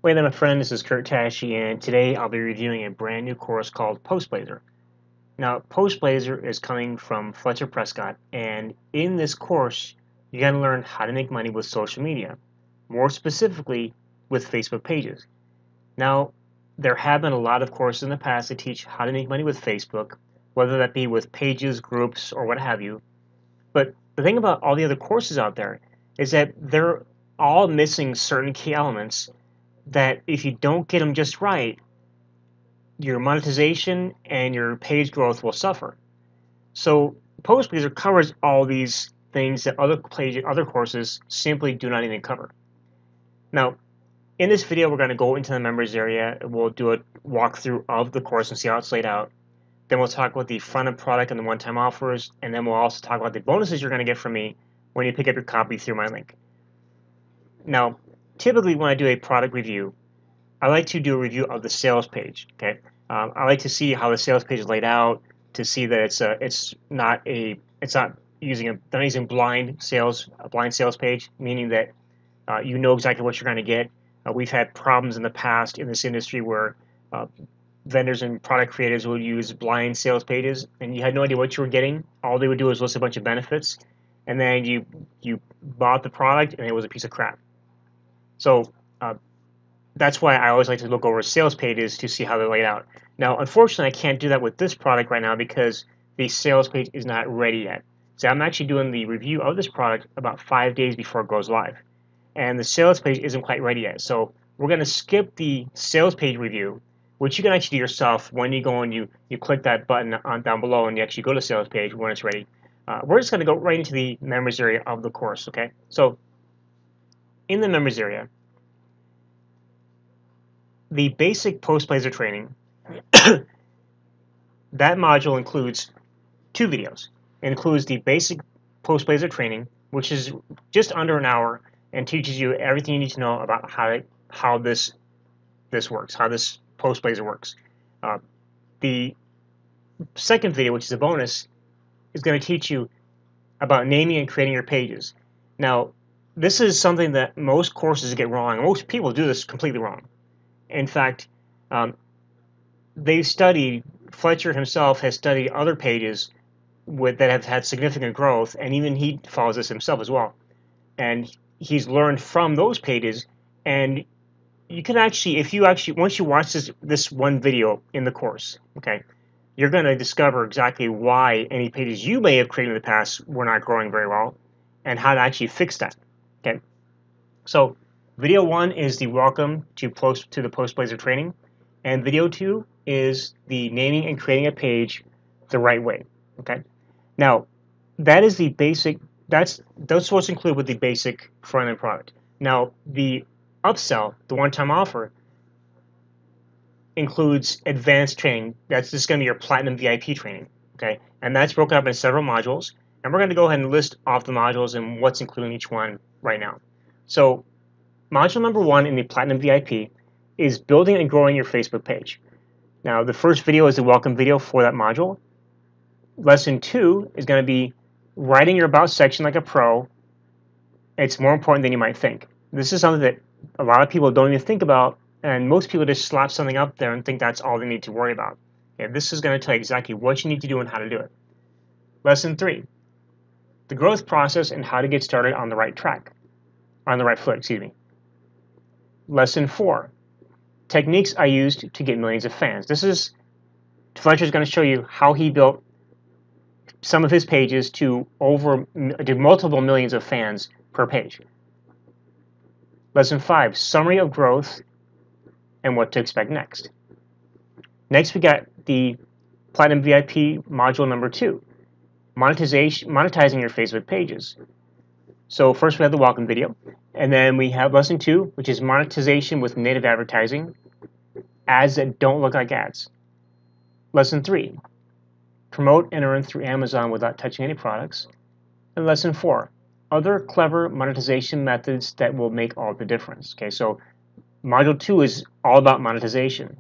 Hey there, my friend. This is Tasche, and today I'll be reviewing a brand new course called PostBlazer. Now, PostBlazer is coming from Fletcher Prescott, and in this course, you're going to learn how to make money with social media, more specifically with Facebook pages. Now, there have been a lot of courses in the past that teach how to make money with Facebook, whether that be with pages, groups, or what have you. But the thing about all the other courses out there is that they're all missing certain key elements that if you don't get them just right, your monetization and your page growth will suffer. So PostBlazer covers all these things that other courses simply do not even cover. Now, in this video, we're going to go into the members area. We'll do a walkthrough of the course and see how it's laid out. Then we'll talk about the front-end product and the one-time offers, and then we'll also talk about the bonuses you're going to get from me when you pick up your copy through my link. Now, typically when I do a product review, I like to do a review of the sales page. Okay, I like to see how the sales page is laid out, to see that it's not using a blind sales page, meaning that you know exactly what you're going to get. We've had problems in the past in this industry where vendors and product creators would use blind sales pages, and you had no idea what you were getting. All they would do is list a bunch of benefits, and then you bought the product, and it was a piece of crap. So that's why I always like to look over sales pages to see how they're laid out. Now, unfortunately, I can't do that with this product right now because the sales page is not ready yet. So I'm actually doing the review of this product about 5 days before it goes live. And the sales page isn't quite ready yet. So we're going to skip the sales page review, which you can actually do yourself when you go and you click that button down below and you actually go to sales page when it's ready. We're just going to go right into the members area of the course, okay? So in the members area, the basic PostBlazer training, that module includes 2 videos. It includes the basic PostBlazer training, which is just under an hour and teaches you everything you need to know about how this works, how this PostBlazer works. The second video, which is a bonus, is going to teach you about naming and creating your pages. Now, this is something that most courses get wrong. Most people do this completely wrong. In fact, Fletcher himself has studied other pages that have had significant growth, and even he follows this himself as well. And he's learned from those pages, and you can actually, once you watch this one video in the course, okay, you're going to discover exactly why any pages you may have created in the past were not growing very well, and how to actually fix that, okay? So video 1 is the welcome to the PostBlazer training, and video 2 is the naming and creating a page the right way. Okay. Now, that is the basic. That's what's included with the basic front-end product. Now, the upsell, the one-time offer, includes advanced training. That's just going to be your platinum VIP training. Okay, and that's broken up in several modules. And we're going to go ahead and list off the modules and what's included in each one right now. So, module number 1 in the platinum VIP is building and growing your Facebook page. Now, the first video is the welcome video for that module. Lesson 2 is going to be writing your about section like a pro. It's more important than you might think. This is something that a lot of people don't even think about, and most people just slap something up there and think that's all they need to worry about. Okay, this is going to tell you exactly what you need to do and how to do it. Lesson 3, the growth process and how to get started on the right foot, excuse me. Lesson 4, techniques I used to get millions of fans. Fletcher is going to show you how he built some of his pages to multiple millions of fans per page. Lesson 5, summary of growth and what to expect next. Next, we got the Platinum VIP module number 2, monetizing your Facebook pages. So first we have the welcome video, and then we have lesson 2, which is monetization with native advertising, ads that don't look like ads. Lesson 3, promote and earn through Amazon without touching any products. And lesson 4, other clever monetization methods that will make all the difference. Okay, so module 2 is all about monetization.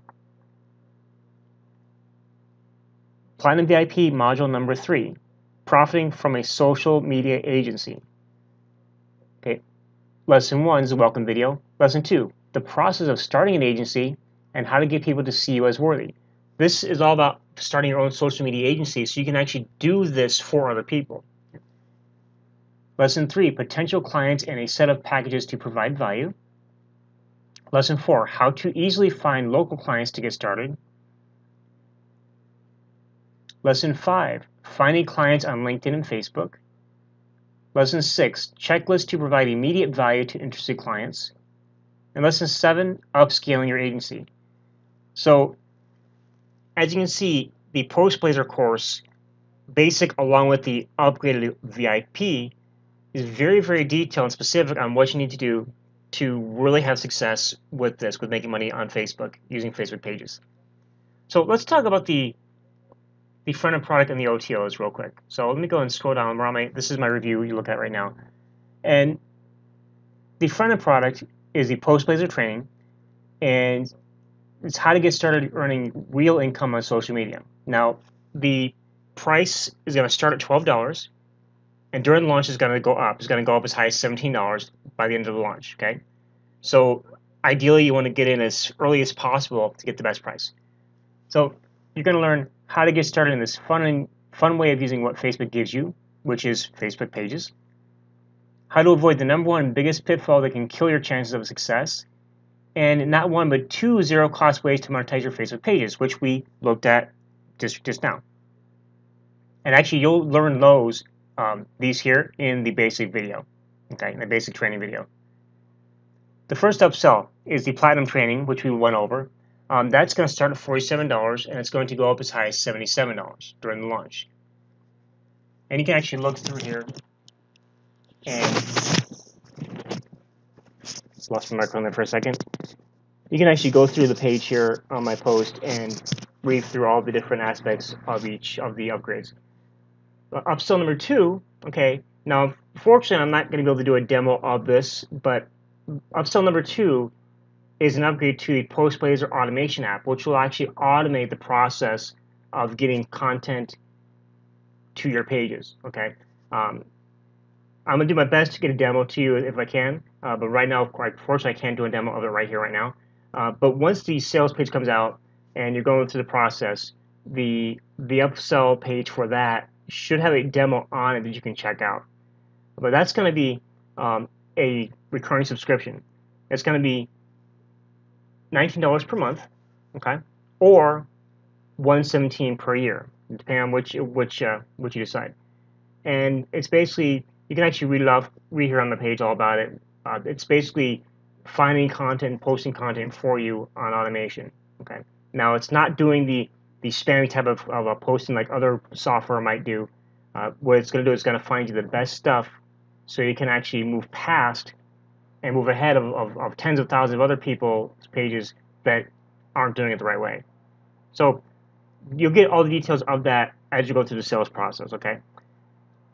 Platinum VIP module number 3, profiting from a social media agency. Okay, lesson 1 is a welcome video. Lesson 2, the process of starting an agency and how to get people to see you as worthy. This is all about starting your own social media agency so you can actually do this for other people. Lesson 3, potential clients and a set of packages to provide value. Lesson 4, how to easily find local clients to get started. Lesson 5, finding clients on LinkedIn and Facebook. Lesson 6, checklist to provide immediate value to interested clients. And Lesson 7, upscaling your agency. So, as you can see, the PostBlazer course, basic along with the upgraded VIP, is very, very detailed and specific on what you need to do to really have success with this, with making money on Facebook, using Facebook pages. So let's talk about the front-end product and the OTOs real quick. So let me go and scroll down. This is my review you look at right now. And the front-end product is the PostBlazer training, and it's how to get started earning real income on social media. Now, the price is going to start at $12, and during the launch it's going to go up. It's going to go up as high as $17 by the end of the launch, okay? So ideally you want to get in as early as possible to get the best price. So you're going to learn how to get started in this fun way of using what Facebook gives you, which is Facebook pages. How to avoid the #1 and biggest pitfall that can kill your chances of success. And not one, but 2 zero-cost ways to monetize your Facebook pages, which we looked at just now. And actually, you'll learn these here in the basic video, okay, in the basic training video. The first upsell is the Platinum training, which we went over. That's going to start at $47, and it's going to go up as high as $77 during the launch. And you can actually look through here and just lost my microphone there for a second. You can actually go through the page here on my post and read through all the different aspects of each of the upgrades. Upsell number 2, okay, now fortunately I'm not going to be able to do a demo of this, but upsell number 2 is an upgrade to the PostBlazer automation app, which will actually automate the process of getting content to your pages, okay? I'm going to do my best to get a demo to you if I can, but right now, unfortunately, I can't do a demo of it right here, right now. But once the sales page comes out and you're going through the process, the upsell page for that should have a demo on it that you can check out. But that's going to be a recurring subscription. It's going to be $19 per month, okay, or $117 per year, depending on which you decide. And it's basically, you can actually read here on the page all about it. It's basically finding content and posting content for you on automation. Okay. Now it's not doing the spammy type of posting like other software might do. What it's going to do is going to find you the best stuff, so you can actually move past and move ahead of tens of thousands of other people's pages that aren't doing it the right way. So you'll get all the details of that as you go through the sales process. Okay.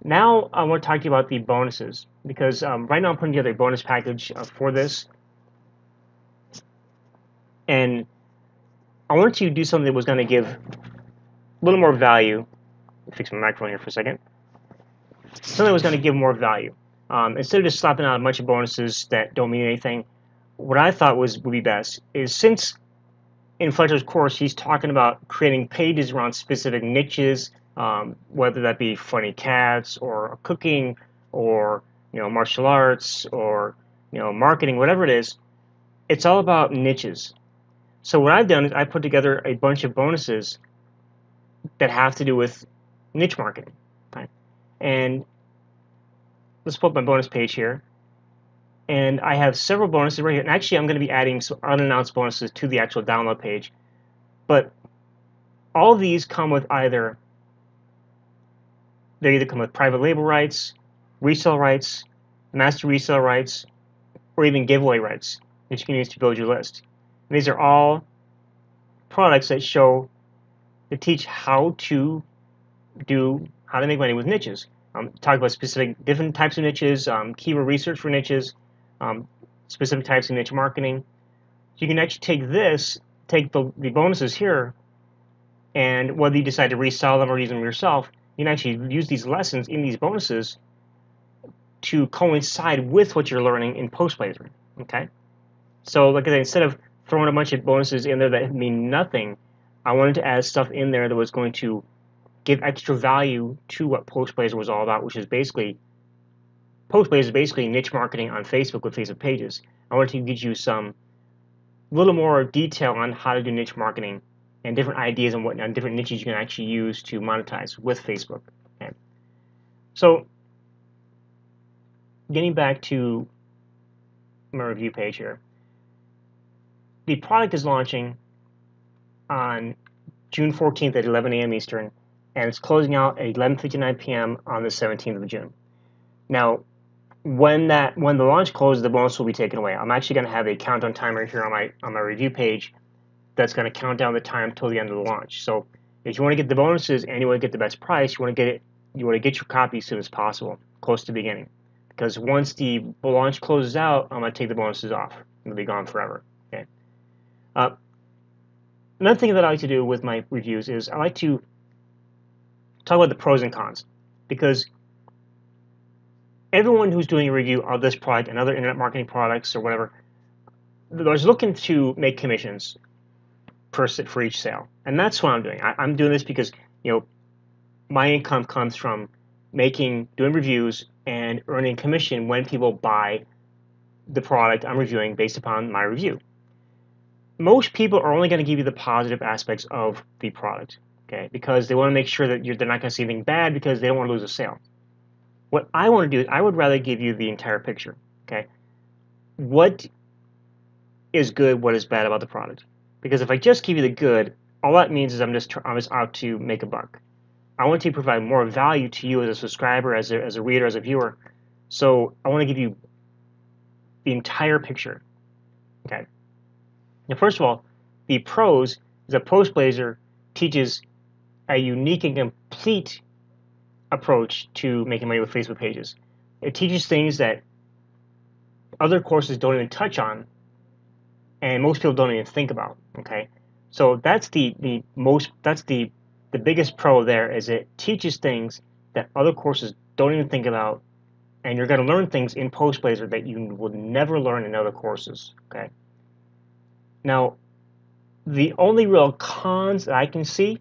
Now I want to talk to you about the bonuses, because right now I'm putting together a bonus package for this, and I wanted to do something that was going to give a little more value. Let me fix my microphone here for a second. Something that was going to give more value. Instead of just slapping out a bunch of bonuses that don't mean anything, what I thought would be best is, since in Fletcher's course he's talking about creating pages around specific niches, whether that be funny cats or cooking or martial arts or marketing, whatever it is, it's all about niches. So what I've done is I put together a bunch of bonuses that have to do with niche marketing. Okay? And let's pull up my bonus page here. And I have several bonuses right here. And actually I'm going to be adding some unannounced bonuses to the actual download page. But all of these come with they either come with private label rights, resale rights, master resale rights, or even giveaway rights that you can use to build your list. And these are all products that teach how to make money with niches. Talk about different types of niches, keyword research for niches, specific types of niche marketing. So you can actually take the bonuses here, and whether you decide to resell them or use them yourself, you can actually use these lessons in these bonuses to coincide with what you're learning in PostBlazer. Okay, So like I said, instead of throwing a bunch of bonuses in there that mean nothing, I wanted to add stuff in there that was going to give extra value to what PostBlazer was all about, which is basically PostBlazer is basically niche marketing on Facebook with Facebook pages. I wanted to give you some little more detail on how to do niche marketing and different ideas and what different niches you can actually use to monetize with Facebook. Okay. So getting back to my review page here, the product is launching on June 14th at 11 a.m. Eastern, and it's closing out at 11:59 p.m. on the 17th of June. Now, when the launch closes, the bonus will be taken away. I'm actually going to have a countdown timer here on my review page that's going to count down the time till the end of the launch. So if you want to get the bonuses and you want to get the best price, you want to get your copy as soon as possible, close to the beginning, because once the launch closes out, I'm going to take the bonuses off. They'll be gone forever. Okay. Another thing that I like to do with my reviews is I like to talk about the pros and cons, because everyone who's doing a review of this product and other internet marketing products or whatever, they're looking to make commissions for each sale, and that's what I'm doing. I'm doing this because my income comes from doing reviews and earning commission when people buy the product I'm reviewing based upon my review. Most people are only going to give you the positive aspects of the product, okay? Because they want to make sure that they're not going to see anything bad because they don't want to lose a sale. What I want to do is I would rather give you the entire picture, okay? What is good, what is bad about the product? Because if I just give you the good, all that means is I'm just out to make a buck. I want to provide more value to you as a subscriber, as a reader, as a viewer. So I want to give you the entire picture, okay? Now, first of all, the pros is that PostBlazer teaches a unique and complete approach to making money with Facebook pages. It teaches things that other courses don't even touch on, and most people don't even think about. Okay, so that's the biggest pro there, is it teaches things that other courses don't even think about, and you're going to learn things in PostBlazer that you would never learn in other courses. Okay. Now, the only real cons that I can see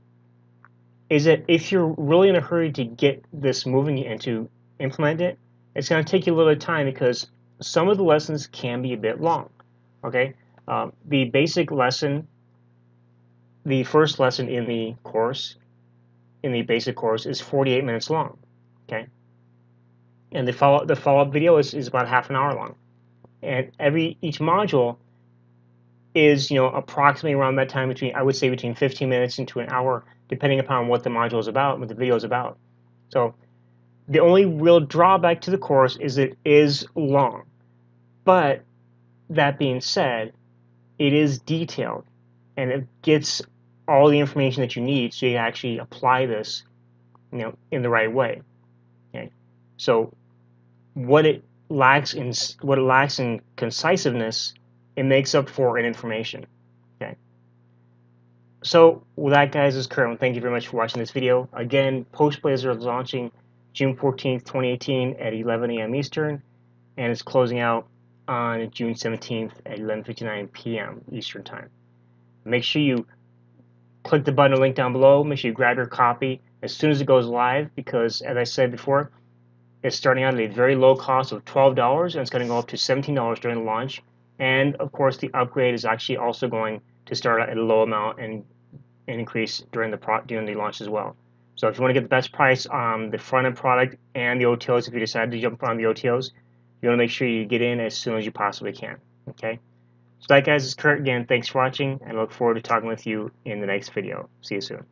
is that if you're really in a hurry to get this moving and to implement it, it's going to take you a little bit of time because some of the lessons can be a bit long. Okay, the basic lesson, the first lesson in the basic course, is 48 minutes long. Okay, and the follow-up video is about half an hour long, and each module is approximately around that time, I would say between 15 minutes into an hour, depending upon what the module is about, what the video is about. So the only real drawback to the course is it is long. But that being said, it is detailed and it gets all the information that you need so you can actually apply this in the right way. Okay? So what it lacks in concisiveness, it makes up for in information. Okay. So with that, guys, this is Kurt. Thank you very much for watching this video. Again, PostBlazer is launching June 14th, 2018 at 11 a.m. Eastern, and it's closing out on June 17th at 11:59 p.m. Eastern Time. Make sure you click the button or link down below. Make sure you grab your copy as soon as it goes live, because as I said before, it's starting out at a very low cost of $12, and it's going to go up to $17 during the launch. And of course, the upgrade is actually also going to start out at a low amount and increase during the launch as well. So if you want to get the best price on the front end product and the OTOs, if you decide to jump on the OTOs, you want to make sure you get in as soon as you possibly can. Okay. So that, guys, is Kurt again. Thanks for watching, and I look forward to talking with you in the next video. See you soon.